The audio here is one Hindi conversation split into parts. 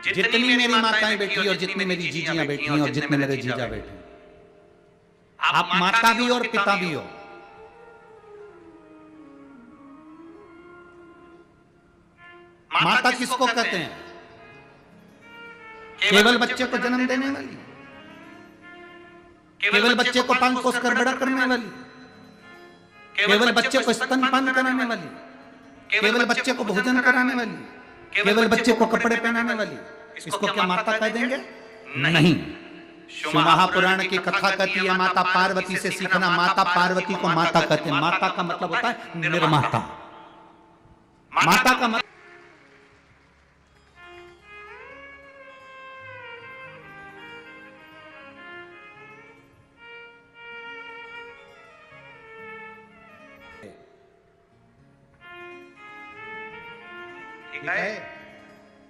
जितनी मेरी माताएं बेटी और जितनी मेरी जीजियां बेटी और जितने मेरे जीजा बेटे, आप माता भी और पिता भी हो। माता किसको कहते हैं? केवल बच्चे को जन्म देने वाली, केवल बच्चे को पालन पोष कर बड़ा करने वाली, केवल बच्चे को स्तनपान कराने वाली, केवल बच्चे को भोजन कराने वाली, केवल बच्चे को कपड़े पहनाने वाली, इसको क्या माता कह देंगे? नहीं। महापुराण की कथा कहती है माता पार्वती से सीखना, माता पार्वती को माता कहते हैं। माता का मतलब होता है निर्माता। माता का मतलब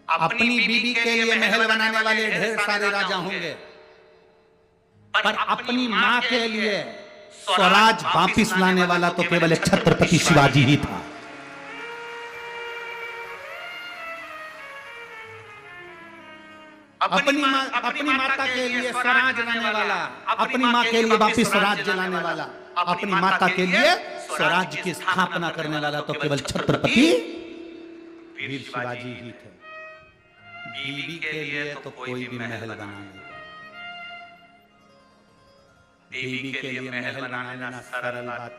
अपनी बीबी के लिए महल बनाने वाले ढेर सारे राजा होंगे, पर अपनी मां के लिए स्वराज वापिस लाने वाला तो केवल एक छत्रपति शिवाजी ही था। अपनी माता के लिए स्वराज लाने वाला, अपनी मां के लिए वापिस स्वराज लाने वाला, अपनी माता के लिए स्वराज की स्थापना करने वाला तो केवल छत्रपति वीर शिवाजी ही थे। बीबी के लिए तो कोई भी महल बना ले, बीबी के लिए महल बना लेना सरल बात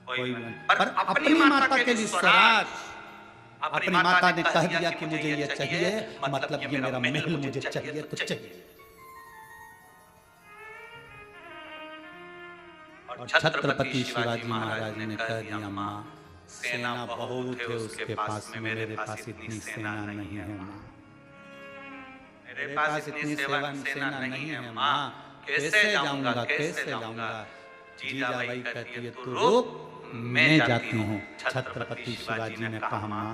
कोई नहीं, पर अपनी माता के लिए स्वराज, अपनी माता ने कह दिया कि मुझे ये चाहिए, मतलब ये मेरा महल मुझे चाहिए तो चाहिए। और छत्रपति शिवाजी महाराज ने कह दिया मां सेना बहुत है उसके पास में, मेरे पास इतनी सेना नहीं है मां, मेरे पास इतनी सेना नहीं है मां, कैसे जाऊंगा कैसे जाऊंगा। जीजाबाई कहती है तू रुक मैं जाती हूँ। छत्रपति शिवाजी ने कहा मां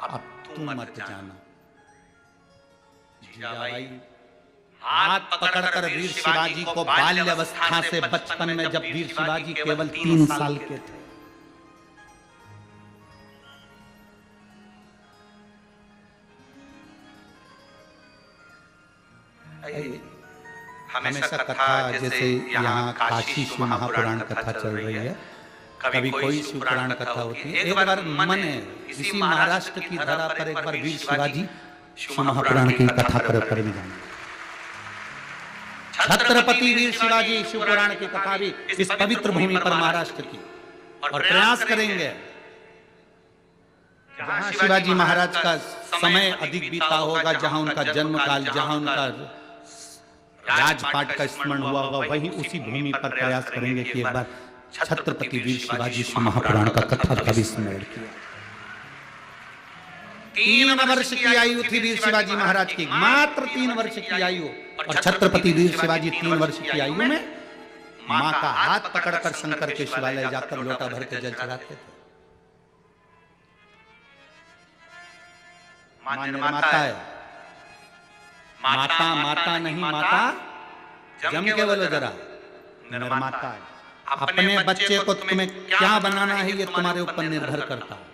अब तू मत जाना। जीजाबाई हाथ पकड़कर वीर शिवाजी को बाल्यावस्था से बचपन में, जब वीर शिवाजी केवल 3 साल के थे, हमेशा कथा जैसे यहाँ काशी शिव महापुराण कथा चल रही है, कभी कोई शिव पुराण कथा होती है, एक बार मन है इसी महाराष्ट्र की धरा पर एक बार वीर शिवाजी शिव महापुराण की कथा कर भी जाना। छत्रपति वीर शिवाजी शिव पुराण की कथा भी इस पवित्र भूमि पर महाराष्ट्र की, और प्रयास करेंगे जहां शिवाजी महाराज का समय अधिक बीता होगा, जहां उनका जन्म काल, जहां उनका राजपाट का स्मरण हुआ होगा, वही उसी भूमि पर प्रयास करेंगे कि एक बार छत्रपति वीर शिवाजी शिव महापुराण का कथा का भी स्मरण किया। 3 वर्ष की आयु थी वीर शिवाजी महाराज की, मात्र 3 वर्ष की आयु, और छत्रपति वीर शिवाजी 3 वर्ष की आयु में मां का हाथ पकड़कर शंकर के शिवालय जाकर लोटा भर के जल चढ़ाते थे। मां निर्माता है, माता माता नहीं, माता जम के बोलो जरा, निर्माता है। अपने बच्चे को तुम्हें क्या बनाना है ये तुम्हारे ऊपर निर्भर करता है।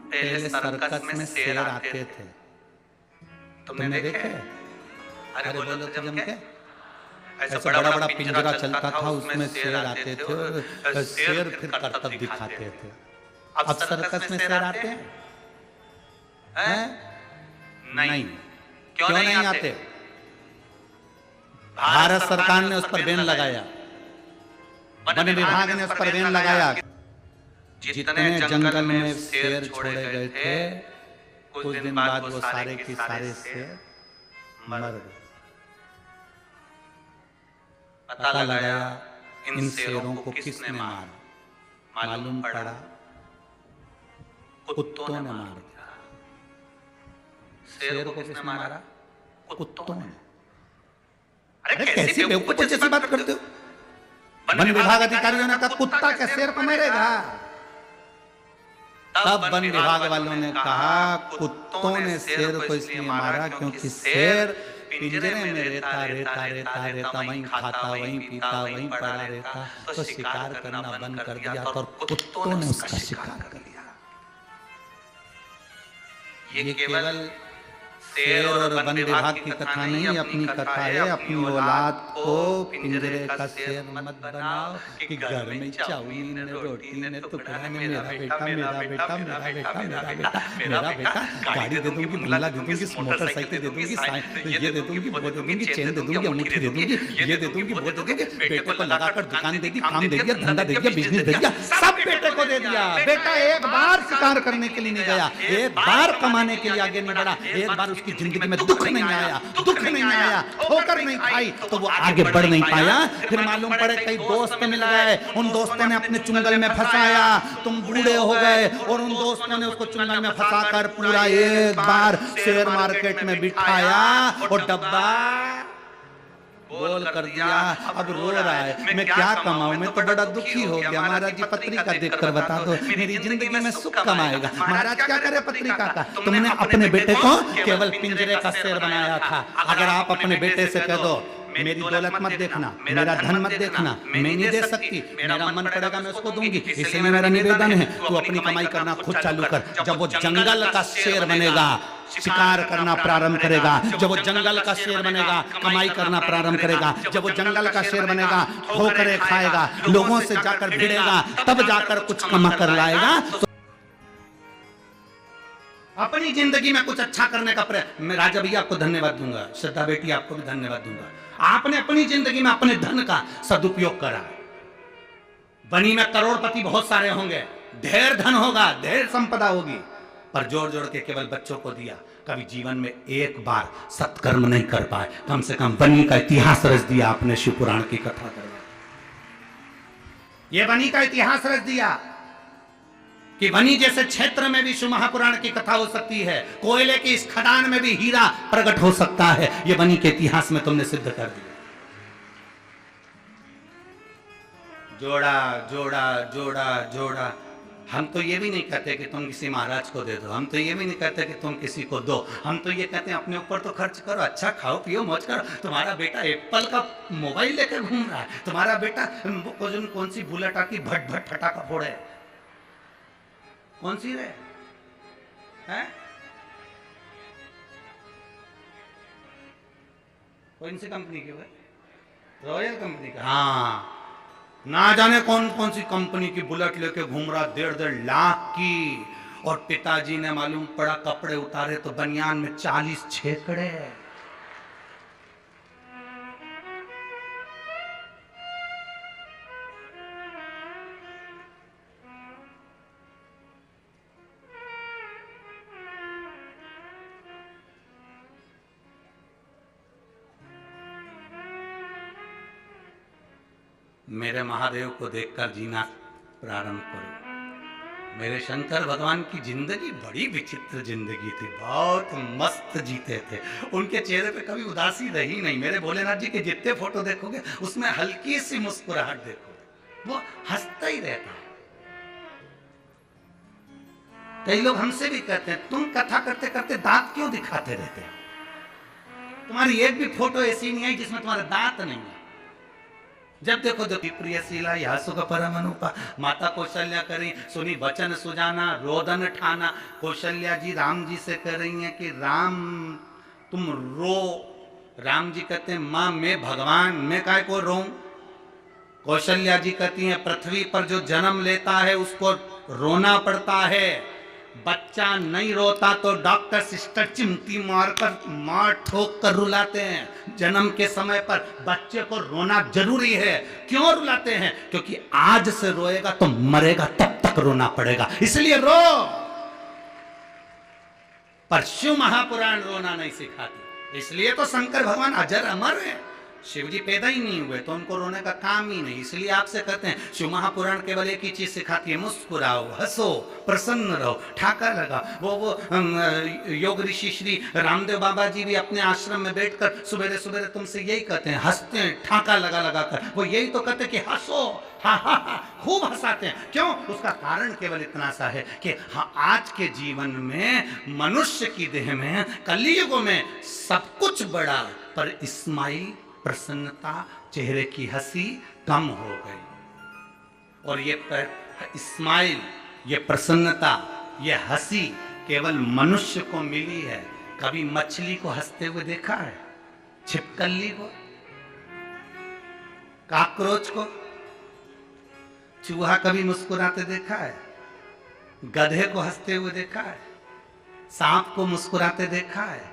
पहले सर्कस में शेर आते थे, तुमने देखे? अरे बोलो तो जम के, ऐसा बड़ा बड़ा पिंजरा चलता था, उसमें शेर आते थे, शेर फिर करतब दिखाते थे। अब सर्कस में शेर आते हैं? नहीं। क्यों नहीं आते? भारत सरकार ने उस पर बैन लगाया, वन विभाग ने उस पर बैन लगाया। जितने जंगल में शेर छोड़े गए थे, कुछ दिन बाद वो सारे के सारे शेर मर गए। पता लगाया इन शेरों को किसने मारा, मालूम पड़ा कुत्तों ने मार दिया। शेर को किसने मारा? कुत्तों ने। अरे कैसी बेवकूफ जैसी बात करते हो? वन विभाग अधिकारियों ने कहा कुत्ता क्या शेर को मारेगा? तब वन विभाग वालों ने कहा कुत्तों ने शेर को इसलिए मारा क्योंकि शेर पिंजरे में रहता रहता रहता रहता, वहीं खाता वहीं पीता वहीं पड़ा रहता, तो शिकार करना बंद कर दिया और कुत्तों ने उसका शिकार कर लिया। ये केवल शेर और वन विभाग की कथा नहीं, अपनी कथा है। अपनी औलाद को पिंजरे का शेर मत बनाओ कि घर में चाउमीन ने रोटी ने टुकड़ा ने मेरा बेटा मेरा बेटा मेरा बेटा मेरा बेटा मेरा बेटा, गाड़ी दे दूंगी, बंगला दे दूंगी, मोटरसाइकिल दे दूंगी, ये दे दूंगी, वो दे दूंगी, चेन दे दूंगी, अंगूठी दे दूंगी, ये दे दूंगी, वो दे दूंगी। बेटे को लगाकर दुकान दे दी, काम दे दिया, धंधा दे दिया, बिजनेस दे दिया, सब बेटे को दे दिया। बेटा एक बार शिकार करने के लिए नहीं गया, एक बार कमाने के लिए आगे नहीं बढ़ा, एक बार उसकी जिंदगी में दुख नहीं आया, दुख नहीं आया, ठोकर नहीं खाई, तो वो आगे बढ़ नहीं पाया। फिर मालूम पड़े कई दोस्त मिल गए, उन दोस्तों ने अपने चुंगल में फंसाया, तुम बूढ़े हो गए, और उन दोस्तों ने उसको चुंगल में फंसाकर पूरा एक बार शेयर मार्केट में बिठाया और डब्बा गोल कर दिया। अब रो रहा है, मैं क्या कमाऊं, मैं तो बड़ा दुखी हो गया। महाराज जी पत्रिका देखकर बता दो, मेरी जिंदगी में सुख कमाएगा। महाराज क्या करे पत्रिका का, तुमने अपने बेटे को केवल पिंजरे का शेर बनाया था। अगर आप अपने बेटे से कह दो मेरी दौलत मत देखना, मेरा धन मत देखना, मैं नहीं दे सकती, मेरा मन पड़ेगा मैं उसको दूंगी, इसलिए मेरा निवेदन है तू अपनी कमाई करना खुद चालू कर। जब वो जंगल का शेर बनेगा, शिकार करना प्रारंभ करेगा, जब वो जंगल का शेर बनेगा, कमाई करना प्रारंभ करेगा, जब वो जंगल का शेर बनेगा, ठोकरें खाएगा, लोगों से जाकर भिड़ेगा, तब जाकर कुछ कमा कर लाएगा। अपनी जिंदगी में कुछ अच्छा करने का प्रयत्न। मैं राजा भैया आपको धन्यवाद दूंगा, श्रद्धा बेटी आपको भी धन्यवाद दूंगा। आपने अपनी जिंदगी में अपने धन का सदुपयोग करा। बनी में करोड़पति बहुत सारे होंगे, ढेर धन होगा, ढेर संपदा होगी, पर जोड़ जोड़ के केवल बच्चों को दिया। कभी जीवन में एक बार सत्कर्म नहीं कर पाए। कम से कम बनी का इतिहास रच दिया आपने, शिव पुराण की कथा करवा। ये बनी का इतिहास रच दिया कि बनी जैसे क्षेत्र में भी शिव महापुराण की कथा हो सकती है, कोयले की इस खदान में भी हीरा प्रकट हो सकता है। ये बनी के इतिहास में तुमने सिद्ध कर दिया। जोड़ा जोड़ा जोड़ा जोड़ा। हम तो ये भी नहीं कहते कि तुम किसी महाराज को दे दो, हम तो ये भी नहीं कहते कि तुम किसी को दो, हम तो ये कहते हैं अपने ऊपर तो खर्च करो, अच्छा खाओ पियो मौज करो। तुम्हारा बेटा एप्पल का मोबाइल लेकर घूम रहा है, तुम्हारा बेटा कौन सी बुलेट आती भट भट फटाका फोड़े, कौन सी रे है, कौन सी कंपनी की, रॉयल कंपनी का। हाँ, ना जाने कौन कौन सी कंपनी की बुलेट लेके घूम रहा, 1.5 लाख की। और पिताजी ने मालूम पड़ा कपड़े उतारे तो बनियान में 40 छेकड़े। मेरे महादेव को देखकर जीना प्रारंभ करो। मेरे शंकर भगवान की जिंदगी बड़ी विचित्र जिंदगी थी, बहुत मस्त जीते थे। उनके चेहरे पे कभी उदासी रही नहीं। मेरे भोलेनाथ जी के जितने फोटो देखोगे उसमें हल्की सी मुस्कुराहट देखोगे, वो हंसता ही रहता है। कई लोग हमसे भी कहते हैं तुम कथा करते करते दांत क्यों दिखाते रहते हो, तुम्हारी एक भी फोटो ऐसी नहीं आई जिसमें तुम्हारा दांत नहीं है। जब देखो तो प्रियशीला यासु का परम अनुपा, माता कौशल्या करी सुनी वचन सुजाना, रोदन ठाना। कौशल्या जी राम जी से कह रही हैं कि राम तुम रो। राम जी कहते हैं माँ मैं भगवान, मैं काय को रो। कौशल्या जी कहती हैं पृथ्वी पर जो जन्म लेता है उसको रोना पड़ता है, बच्चा नहीं रोता तो डॉक्टर सिस्टर चिमटी मार ठोक कर रुलाते हैं। जन्म के समय पर बच्चे को रोना जरूरी है। क्यों रुलाते हैं? क्योंकि आज से रोएगा तो मरेगा तब तक रोना पड़ेगा, इसलिए रो। पर शिव महापुराण रोना नहीं सिखाती, इसलिए तो शंकर भगवान अजर अमर है। शिव जी पैदा ही नहीं हुए तो उनको रोने का काम ही नहीं। इसलिए आपसे कहते हैं शिव महापुराण केवल एक ही चीज सिखाती है, मुस्कुराओ, हंसो, प्रसन्न रहो, ठाका लगा। वो योग ऋषि श्री रामदेव बाबा जी भी अपने आश्रम में बैठकर सुबह सुबह तुमसे यही कहते हैं, हंसते हैं ठाका लगा लगा कर। वो यही तो कहते हैं कि हंसो, खूब हंसाते हैं। क्यों? उसका कारण केवल इतना सा है कि हाँ, आज के जीवन में मनुष्य की देह में कलयुग में सब कुछ बढ़ा, पर स्माइल, प्रसन्नता, चेहरे की हंसी कम हो गई। और ये स्माइल, ये प्रसन्नता, ये हंसी केवल मनुष्य को मिली है। कभी मछली को हंसते हुए देखा है? छिपकली को, काकरोच को, चूहा कभी मुस्कुराते देखा है? गधे को हंसते हुए देखा है? सांप को मुस्कुराते देखा है?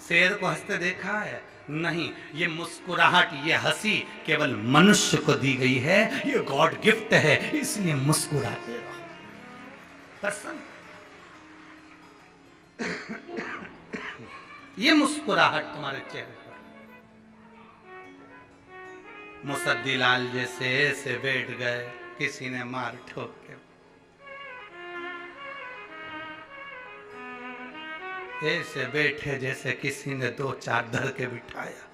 शेर को हंसते देखा है? नहीं। ये मुस्कुराहट, ये हंसी केवल मनुष्य को दी गई है। ये गॉड गिफ्ट है, इसलिए मुस्कुराते रहो, प्रसन्न। ये मुस्कुराहट तुम्हारे चेहरे पर। मुसद्दीलाल जैसे ऐसे बैठ गए, किसी ने मार ठोक के, ऐसे बैठे जैसे किसी ने दो चार धर के बिठाया।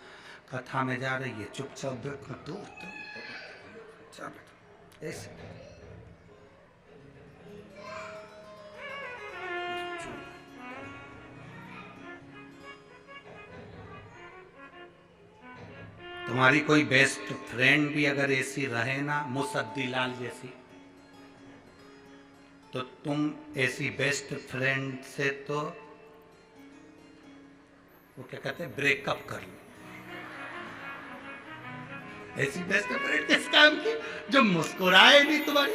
कथा में जा रही है, चुपचाप बैठना, दूर ऐसे। तुम्हारी कोई बेस्ट फ्रेंड भी अगर ऐसी रहे ना, मुसद्दीलाल जैसी, तो तुम ऐसी बेस्ट फ्रेंड से तो वो क्या कहते हैं, ब्रेकअप कर लो। ऐसी बेस्ट फ्रेंड किस काम की, जो मुस्कुराए नहीं तुम्हारी,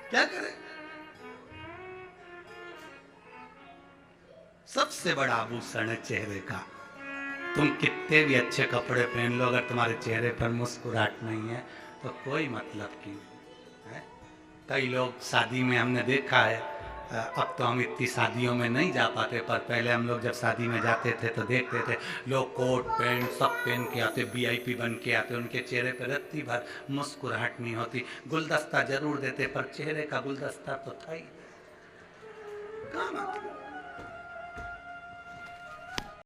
क्या करे? सबसे बड़ा आभूषण है चेहरे का। तुम कितने भी अच्छे कपड़े पहन लो, अगर तुम्हारे चेहरे पर मुस्कुराहट नहीं है तो कोई मतलब की है। कई लोग शादी में हमने देखा है, अब तो हम इतनी शादियों में नहीं जा पाते, पर पहले हम लोग जब शादी में जाते थे तो देखते थे लोग कोट पैंट सब पहन के आते, VIP बन के आते, उनके चेहरे पर रत्ती भर मुस्कुराहट नहीं होती। गुलदस्ता जरूर देते, पर चेहरे का गुलदस्ता तो था ही।